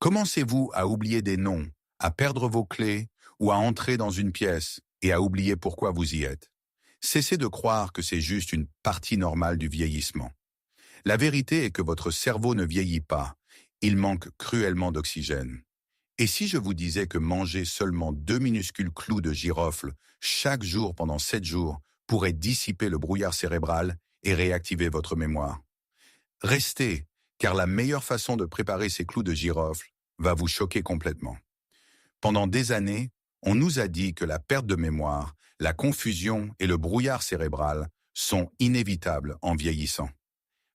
Commencez-vous à oublier des noms, à perdre vos clés ou à entrer dans une pièce et à oublier pourquoi vous y êtes. Cessez de croire que c'est juste une partie normale du vieillissement. La vérité est que votre cerveau ne vieillit pas, il manque cruellement d'oxygène. Et si je vous disais que manger seulement 2 minuscules clous de girofle chaque jour pendant 7 jours pourrait dissiper le brouillard cérébral et réactiver votre mémoire? Restez, car la meilleure façon de préparer ces clous de girofle va vous choquer complètement. Pendant des années, on nous a dit que la perte de mémoire, la confusion et le brouillard cérébral sont inévitables en vieillissant.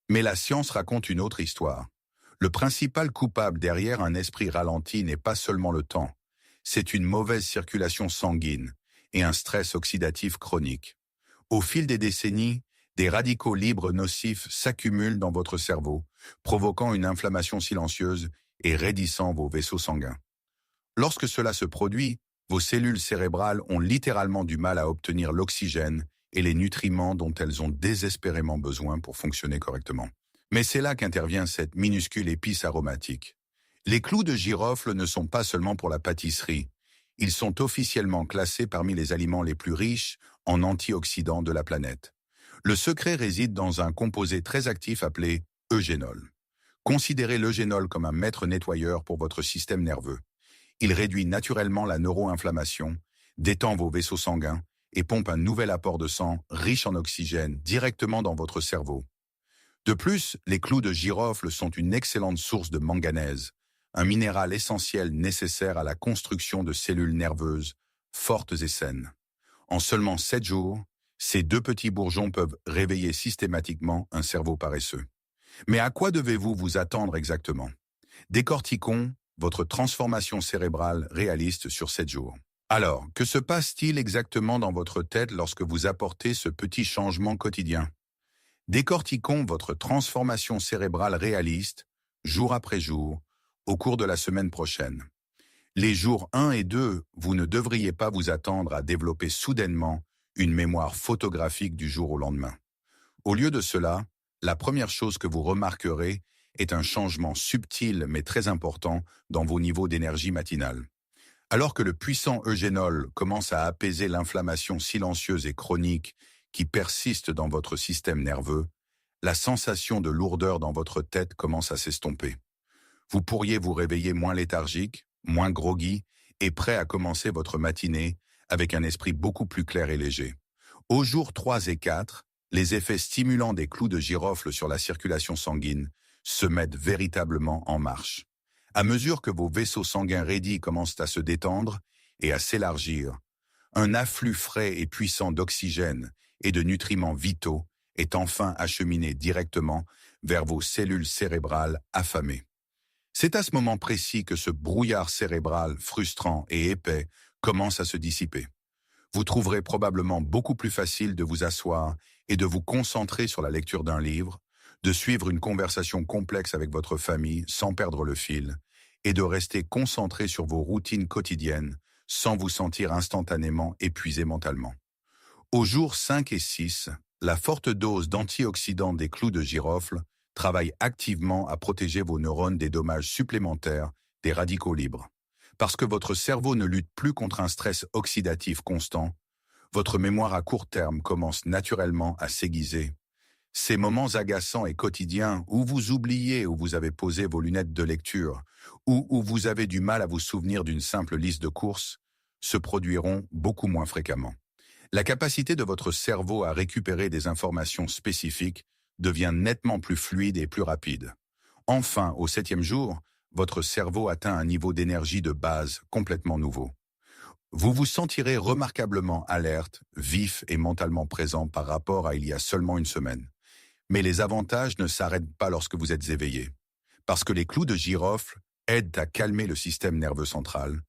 Mais la science raconte une autre histoire. Le principal coupable derrière un esprit ralenti n'est pas seulement le temps, c'est une mauvaise circulation sanguine et un stress oxydatif chronique. Au fil des décennies, des radicaux libres nocifs s'accumulent dans votre cerveau, provoquant une inflammation silencieuse et raidissant vos vaisseaux sanguins. Lorsque cela se produit, vos cellules cérébrales ont littéralement du mal à obtenir l'oxygène et les nutriments dont elles ont désespérément besoin pour fonctionner correctement. Mais c'est là qu'intervient cette minuscule épice aromatique. Les clous de girofle ne sont pas seulement pour la pâtisserie. Ils sont officiellement classés parmi les aliments les plus riches en antioxydants de la planète. Le secret réside dans un composé très actif appelé eugénol. Considérez l'eugénol comme un maître nettoyeur pour votre système nerveux. Il réduit naturellement la neuroinflammation, détend vos vaisseaux sanguins et pompe un nouvel apport de sang riche en oxygène directement dans votre cerveau. De plus, les clous de girofle sont une excellente source de manganèse, un minéral essentiel nécessaire à la construction de cellules nerveuses fortes et saines. En seulement 7 jours, ces 2 petits bourgeons peuvent réveiller systématiquement un cerveau paresseux. Mais à quoi devez-vous vous attendre exactement? Décortiquons votre transformation cérébrale réaliste sur 7 jours. Alors, que se passe-t-il exactement dans votre tête lorsque vous apportez ce petit changement quotidien? Décortiquons votre transformation cérébrale réaliste, jour après jour, au cours de la semaine prochaine. Les jours 1 et 2, vous ne devriez pas vous attendre à développer soudainement une mémoire photographique du jour au lendemain. Au lieu de cela, la première chose que vous remarquerez est un changement subtil mais très important dans vos niveaux d'énergie matinale. Alors que le puissant eugénol commence à apaiser l'inflammation silencieuse et chronique qui persiste dans votre système nerveux, la sensation de lourdeur dans votre tête commence à s'estomper. Vous pourriez vous réveiller moins léthargique, moins groggy et prêt à commencer votre matinée avec un esprit beaucoup plus clair et léger. Aux jours 3 et 4, les effets stimulants des clous de girofle sur la circulation sanguine se mettent véritablement en marche. À mesure que vos vaisseaux sanguins raidis commencent à se détendre et à s'élargir, un afflux frais et puissant d'oxygène et de nutriments vitaux est enfin acheminé directement vers vos cellules cérébrales affamées. C'est à ce moment précis que ce brouillard cérébral frustrant et épais commence à se dissiper. Vous trouverez probablement beaucoup plus facile de vous asseoir et de vous concentrer sur la lecture d'un livre, de suivre une conversation complexe avec votre famille sans perdre le fil, et de rester concentré sur vos routines quotidiennes sans vous sentir instantanément épuisé mentalement. Aux jours 5 et 6, la forte dose d'antioxydants des clous de girofle travaille activement à protéger vos neurones des dommages supplémentaires des radicaux libres. Parce que votre cerveau ne lutte plus contre un stress oxydatif constant, votre mémoire à court terme commence naturellement à s'aiguiser. Ces moments agaçants et quotidiens où vous oubliez où vous avez posé vos lunettes de lecture ou où vous avez du mal à vous souvenir d'une simple liste de courses se produiront beaucoup moins fréquemment. La capacité de votre cerveau à récupérer des informations spécifiques devient nettement plus fluide et plus rapide. Enfin, au 7e jour, votre cerveau atteint un niveau d'énergie de base complètement nouveau. Vous vous sentirez remarquablement alerte, vif et mentalement présent par rapport à il y a seulement une semaine. Mais les avantages ne s'arrêtent pas lorsque vous êtes éveillé. Parce que les clous de girofle aident à calmer le système nerveux central,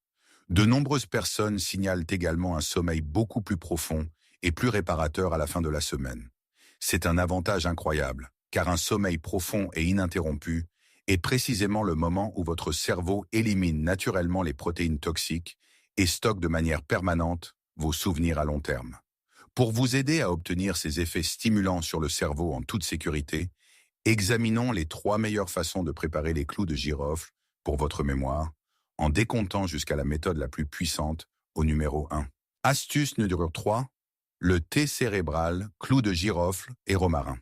de nombreuses personnes signalent également un sommeil beaucoup plus profond et plus réparateur à la fin de la semaine. C'est un avantage incroyable, car un sommeil profond et ininterrompu est précisément le moment où votre cerveau élimine naturellement les protéines toxiques et stocke de manière permanente vos souvenirs à long terme. Pour vous aider à obtenir ces effets stimulants sur le cerveau en toute sécurité, examinons les 3 meilleures façons de préparer les clous de girofle pour votre mémoire, en décomptant jusqu'à la méthode la plus puissante, au numéro 1. Astuce numéro 3, le thé cérébral, clou de girofle et romarin.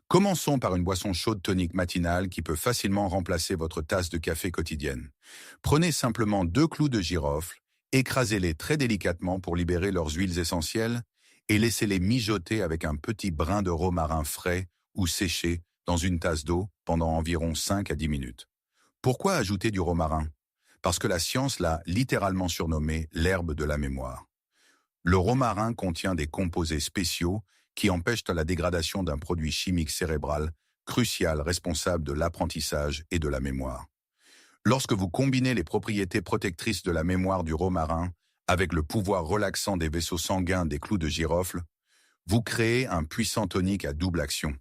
Commençons par une boisson chaude tonique matinale qui peut facilement remplacer votre tasse de café quotidienne. Prenez simplement 2 clous de girofle, écrasez-les très délicatement pour libérer leurs huiles essentielles et laissez-les mijoter avec un petit brin de romarin frais ou séché dans une tasse d'eau pendant environ 5 à 10 minutes. Pourquoi ajouter du romarin? Parce que la science l'a littéralement surnommé l'herbe de la mémoire. Le romarin contient des composés spéciaux qui empêchent la dégradation d'un produit chimique cérébral crucial responsable de l'apprentissage et de la mémoire. Lorsque vous combinez les propriétés protectrices de la mémoire du romarin avec le pouvoir relaxant des vaisseaux sanguins des clous de girofle, vous créez un puissant tonique à double action.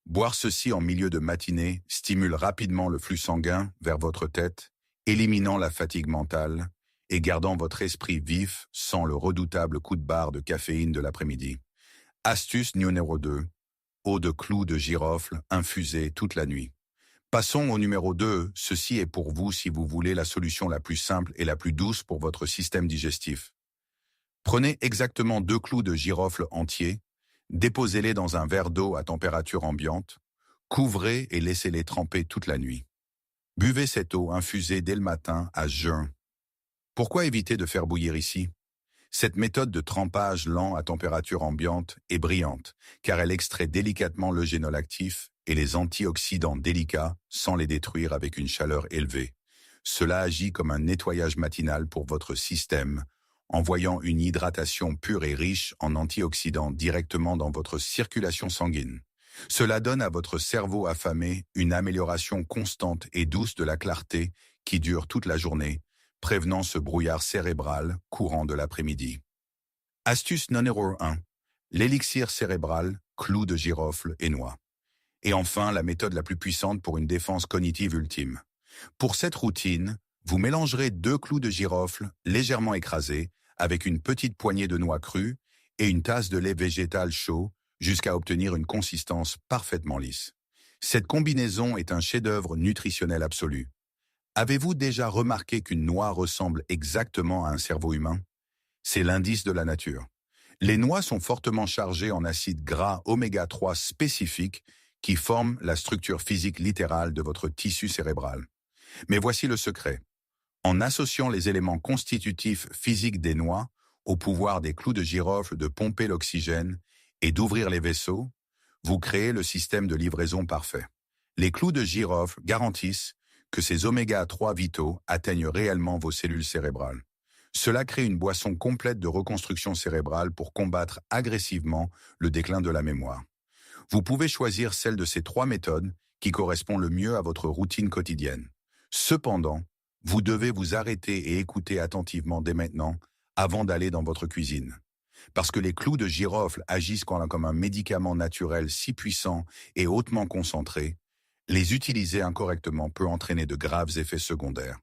Boire ceci en milieu de matinée stimule rapidement le flux sanguin vers votre tête, éliminant la fatigue mentale et gardant votre esprit vif sans le redoutable coup de barre de caféine de l'après-midi. Astuce numéro 2. Eau de clous de girofle infusée toute la nuit. Passons au numéro 2. Ceci est pour vous si vous voulez la solution la plus simple et la plus douce pour votre système digestif. Prenez exactement 2 clous de girofle entiers, déposez-les dans un verre d'eau à température ambiante, couvrez et laissez-les tremper toute la nuit. Buvez cette eau infusée dès le matin à jeun. Pourquoi éviter de faire bouillir ici? Cette méthode de trempage lent à température ambiante est brillante, car elle extrait délicatement l'eugénol actif et les antioxydants délicats sans les détruire avec une chaleur élevée. Cela agit comme un nettoyage matinal pour votre système, envoyant une hydratation pure et riche en antioxydants directement dans votre circulation sanguine. Cela donne à votre cerveau affamé une amélioration constante et douce de la clarté qui dure toute la journée, prévenant ce brouillard cérébral courant de l'après-midi. Astuce numéro 1. L'élixir cérébral, clou de girofle et noix. Et enfin, la méthode la plus puissante pour une défense cognitive ultime. Pour cette routine, vous mélangerez 2 clous de girofle légèrement écrasés avec une petite poignée de noix crues et une tasse de lait végétal chaud jusqu'à obtenir une consistance parfaitement lisse. Cette combinaison est un chef-d'œuvre nutritionnel absolu. Avez-vous déjà remarqué qu'une noix ressemble exactement à un cerveau humain? C'est l'indice de la nature. Les noix sont fortement chargées en acides gras oméga 3 spécifiques qui forment la structure physique littérale de votre tissu cérébral. Mais voici le secret. En associant les éléments constitutifs physiques des noix au pouvoir des clous de girofle de pomper l'oxygène et d'ouvrir les vaisseaux, vous créez le système de livraison parfait. Les clous de girofle garantissent que ces oméga 3 vitaux atteignent réellement vos cellules cérébrales. Cela crée une boisson complète de reconstruction cérébrale pour combattre agressivement le déclin de la mémoire. Vous pouvez choisir celle de ces 3 méthodes qui correspond le mieux à votre routine quotidienne. Cependant, vous devez vous arrêter et écouter attentivement dès maintenant avant d'aller dans votre cuisine. Parce que les clous de girofle agissent comme un médicament naturel si puissant et hautement concentré, les utiliser incorrectement peut entraîner de graves effets secondaires.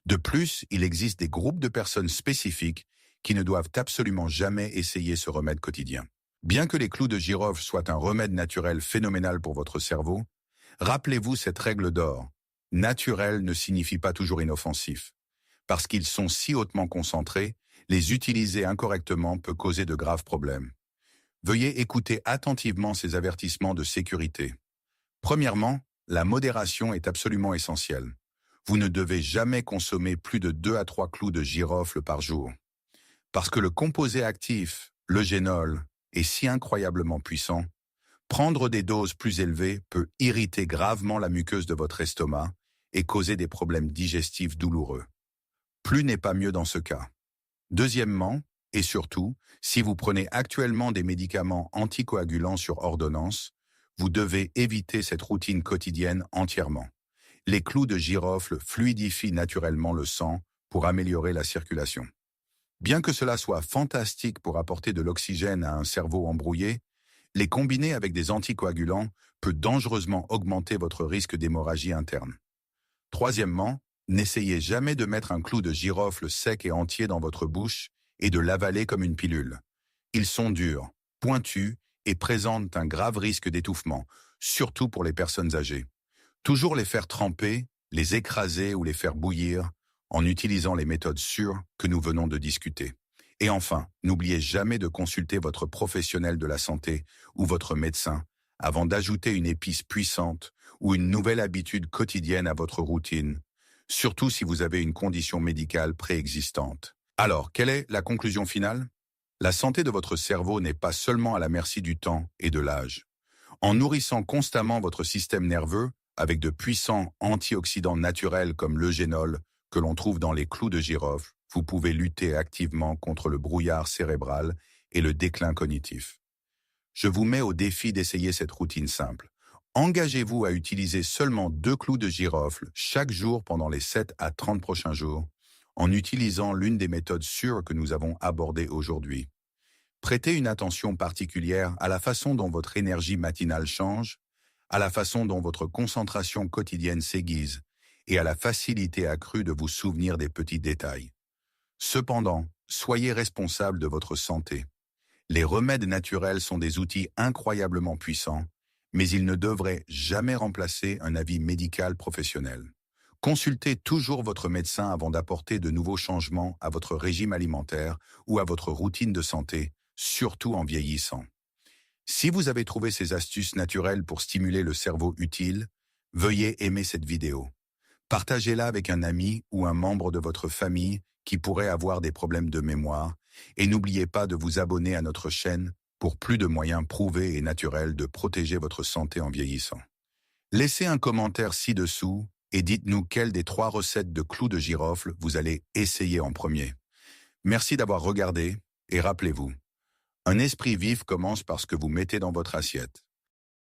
De plus, il existe des groupes de personnes spécifiques qui ne doivent absolument jamais essayer ce remède quotidien. Bien que les clous de girofle soient un remède naturel phénoménal pour votre cerveau, rappelez-vous cette règle d'or. Naturel ne signifie pas toujours inoffensif. Parce qu'ils sont si hautement concentrés, les utiliser incorrectement peut causer de graves problèmes. Veuillez écouter attentivement ces avertissements de sécurité. Premièrement, la modération est absolument essentielle. Vous ne devez jamais consommer plus de 2 à 3 clous de girofle par jour. Parce que le composé actif, l'eugénol, est si incroyablement puissant, prendre des doses plus élevées peut irriter gravement la muqueuse de votre estomac et causer des problèmes digestifs douloureux. Plus n'est pas mieux dans ce cas. Deuxièmement, et surtout, si vous prenez actuellement des médicaments anticoagulants sur ordonnance, vous devez éviter cette routine quotidienne entièrement. Les clous de girofle fluidifient naturellement le sang pour améliorer la circulation. Bien que cela soit fantastique pour apporter de l'oxygène à un cerveau embrouillé, les combiner avec des anticoagulants peut dangereusement augmenter votre risque d'hémorragie interne. Troisièmement, n'essayez jamais de mettre un clou de girofle sec et entier dans votre bouche et de l'avaler comme une pilule. Ils sont durs, pointus et présentent un grave risque d'étouffement, surtout pour les personnes âgées. Toujours les faire tremper les écraser ou les faire bouillir en utilisant les méthodes sûres que nous venons de discuter. Et enfin, n'oubliez jamais de consulter votre professionnel de la santé ou votre médecin avant d'ajouter une épice puissante ou une nouvelle habitude quotidienne à votre routine, surtout si vous avez une condition médicale préexistante. Alors, quelle est la conclusion finale? La santé de votre cerveau n'est pas seulement à la merci du temps et de l'âge. En nourrissant constamment votre système nerveux avec de puissants antioxydants naturels comme l'eugénol que l'on trouve dans les clous de girofle, vous pouvez lutter activement contre le brouillard cérébral et le déclin cognitif. Je vous mets au défi d'essayer cette routine simple. Engagez-vous à utiliser seulement 2 clous de girofle chaque jour pendant les 7 à 30 prochains jours, en utilisant l'une des méthodes sûres que nous avons abordées aujourd'hui. Prêtez une attention particulière à la façon dont votre énergie matinale change, à la façon dont votre concentration quotidienne s'aiguise et à la facilité accrue de vous souvenir des petits détails. Cependant, soyez responsable de votre santé. Les remèdes naturels sont des outils incroyablement puissants, mais ils ne devraient jamais remplacer un avis médical professionnel. Consultez toujours votre médecin avant d'apporter de nouveaux changements à votre régime alimentaire ou à votre routine de santé, surtout en vieillissant. Si vous avez trouvé ces astuces naturelles pour stimuler le cerveau utiles, veuillez aimer cette vidéo. Partagez-la avec un ami ou un membre de votre famille qui pourrait avoir des problèmes de mémoire et n'oubliez pas de vous abonner à notre chaîne pour plus de moyens prouvés et naturels de protéger votre santé en vieillissant. Laissez un commentaire ci-dessous et dites-nous quelle des 3 recettes de clous de girofle vous allez essayer en premier. Merci d'avoir regardé et rappelez-vous, un esprit vif commence par ce que vous mettez dans votre assiette.